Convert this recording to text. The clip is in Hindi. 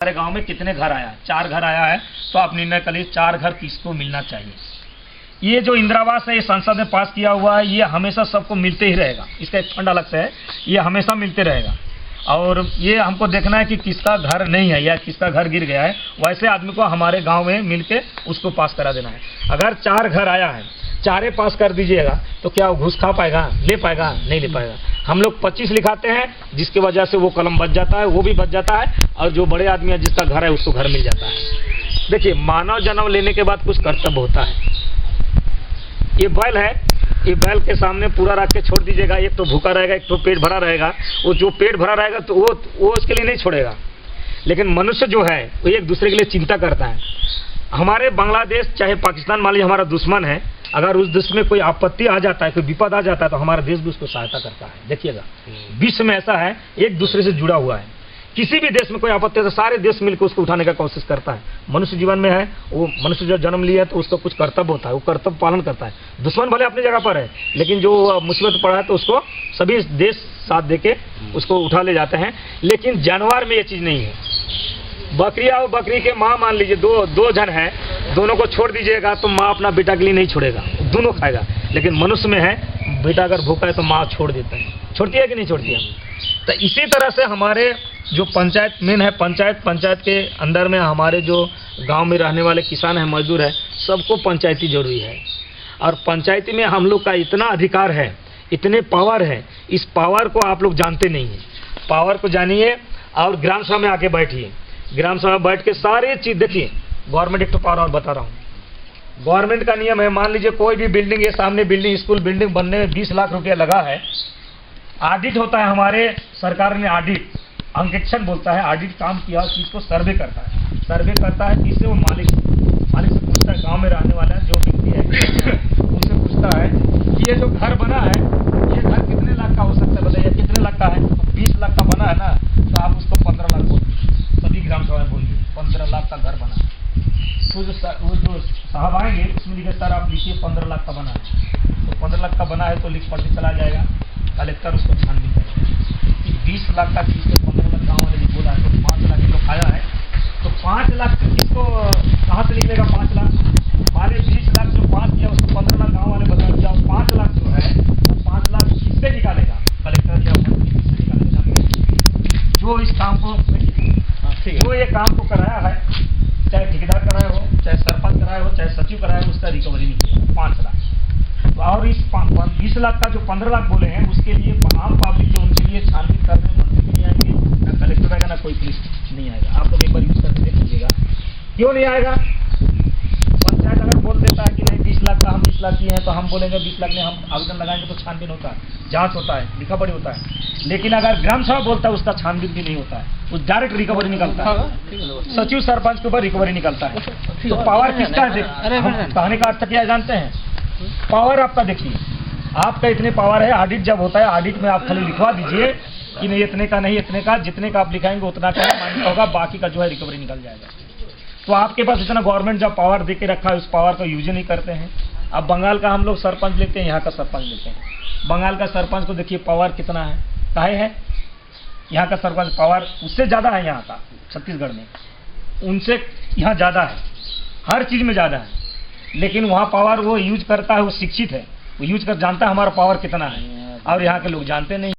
हमारे गांव में कितने घर आया, 4 घर आया है, तो आप निर्णय कर लीजिए 4 घर किसको मिलना चाहिए। ये जो इंदिरा आवास है, ये संसद ने पास किया हुआ है, ये हमेशा सबको मिलते ही रहेगा। इसका एक फंड अलग से है, ये हमेशा मिलते रहेगा। और ये हमको देखना है कि किसका घर नहीं है या किसका घर गिर गया है, वैसे आदमी को हमारे गांव में मिलके उसको पास करा देना है। अगर 4 घर आया है, 4 पास कर दीजिएगा तो क्या वो घूस खा पाएगा? ले पाएगा? नहीं ले पाएगा। हम लोग 25 लिखाते हैं, जिसकी वजह से वो कलम बच जाता है, वो भी बच जाता है, और जो बड़े आदमी है जिसका घर है उसको घर मिल जाता है। देखिए, मानव जन्म लेने के बाद कुछ कर्तव्य होता है। ये बैल है, ये बैल के सामने पूरा रख के छोड़ दीजिएगा, एक तो भूखा रहेगा, एक तो पेट भरा रहेगा। वो जो पेट भरा रहेगा तो वो उसके लिए नहीं छोड़ेगा। लेकिन मनुष्य जो है वो एक दूसरे के लिए चिंता करता है। हमारे बांग्लादेश चाहे पाकिस्तान मान लीजिए हमारा दुश्मन है, अगर उस देश में कोई आपत्ति आ जाता है, कोई विपद आ जाता है, तो हमारा देश भी उसको सहायता करता है। देखिएगा, विश्व में ऐसा है, एक दूसरे से जुड़ा हुआ है। किसी भी देश में कोई आपत्ति है तो सारे देश मिलकर उसको उठाने का कोशिश करता है। मनुष्य जीवन में है, वो मनुष्य जो जन्म लिया है तो उसका कुछ कर्तव्य होता है, वो कर्तव्य पालन करता है। दुश्मन भले अपनी जगह पर है, लेकिन जो मुसीबत पड़ा है तो उसको सभी देश साथ देके उसको उठा ले जाते हैं। लेकिन जानवर में ये चीज़ नहीं है। बकरी और बकरी के माँ मान लीजिए दो जन है, दोनों को छोड़ दीजिएगा तो माँ अपना बेटा के लिए नहीं छोड़ेगा, दोनों खाएगा। लेकिन मनुष्य में है, बेटा अगर भूखा है तो माँ छोड़ देता है। छोड़ती है कि नहीं छोड़ती है? तो इसी तरह से हमारे जो पंचायत मेन है, पंचायत के अंदर में हमारे जो गांव में रहने वाले किसान हैं, मजदूर है, सबको पंचायती जरूरी है। और पंचायती में हम लोग का इतना अधिकार है, इतने पावर है, इस पावर को आप लोग जानते नहीं हैं। पावर को जानिए और ग्राम सभा में आके बैठिए। ग्राम सभा में बैठ के सारी चीज़ देखिए। गवर्नमेंट एक तो पावर और बता रहा हूँ, गवर्नमेंट का नियम है, मान लीजिए कोई भी बिल्डिंग, ये सामने बिल्डिंग, स्कूल बिल्डिंग बनने में 20 लाख रुपया लगा है। ऑडिट होता है, हमारे सरकार ने ऑडिट, अंकेक्षण बोलता है, ऑडिट काम किया, चीज़ को सर्वे करता है। सर्वे करता है किससे? वो मालिक से पूछता है, गांव में रहने वाला है जो व्यक्ति है उनसे पूछता है कि ये जो घर बना है, ये घर कितने लाख का हो सकता है, बताइए कितने लाख का है? तो 20 लाख का बना है ना, तो आप उसको 15 लाख बोलिए। सभी ग्राम सभा में बोलिए 15 लाख का घर बना है। तो वो जो साहब आएंगे उसमें लिखे, सर आप लिखिए 15 लाख का बना है। तो 15 लाख का बना है तो लिख पढ़ के चला जाएगा, कलेक्टर उसको छानबीन करेगा कि 20 लाख का चीज़ को 15 लाख गाँव वाले ने बोला है, तो 5 लाख जो खाया है, तो 5 लाख किसको कहाँ से निकलेगा? 5 लाख माने 20 लाख जो 5 किया उसको 15 लाख गाँव वाले बता दिया। 5 लाख जो है वो 5 लाख किससे निकालेगा? कलेक्टर या किससे निकालेगा? जो इस काम को, जो ये काम को कराया है, चाहे ठेकेदार कराया हो, चाहे सरपंच कराया हो, चाहे सचिव कराया हो, उसका रिकवरी निकलेगा 5 लाख। और इस 20 लाख का जो 15 लाख बोले हैं, उसके लिए आम पब्लिक जो उनके लिए छानबीन करने मंत्री भी नहीं आएंगे, ना कलेक्टर आएगा, ना कोई पुलिस नहीं आएगा। आप लोग एक बार यूज करके देख लीजिएगा, क्यों नहीं आएगा? पंचायत अगर बोल देता है कि नहीं 20 लाख का हम 20 लाख किए हैं, तो हम बोलेंगे 20 लाख में हम आवेदन लगाएंगे तो छानबीन होता है, जाँच होता है, लिखा पढ़ी होता है। लेकिन अगर ग्राम सभा बोलता है उसका छानबीन भी नहीं होता है, वो डायरेक्ट रिकवरी निकलता है, सचिव सरपंच के ऊपर रिकवरी निकलता है। तो पावर किसका है? कहने का अर्थ क्या जानते हैं? पावर आपका देखिए, आपका इतने पावर है। ऑडिट जब होता है, ऑडिट में आप खाली लिखवा दीजिए कि नहीं इतने का, नहीं इतने का, जितने का आप लिखाएंगे उतना का मान्य होगा, बाकी का जो है रिकवरी निकल जाएगा। तो आपके पास इतना गवर्नमेंट जब पावर दे के रखा है, उस पावर का यूज नहीं करते हैं। अब बंगाल का हम लोग सरपंच लेते हैं, यहाँ का सरपंच लेते हैं। बंगाल का सरपंच को देखिए पावर कितना है, काहे है? यहाँ का सरपंच पावर उससे ज़्यादा है, यहाँ का छत्तीसगढ़ में उनसे यहाँ ज़्यादा है, हर चीज़ में ज़्यादा है। लेकिन वहाँ पावर वो यूज करता है, वो शिक्षित है, वो यूज कर जानता है हमारा पावर कितना है, और यहाँ के लोग जानते नहीं।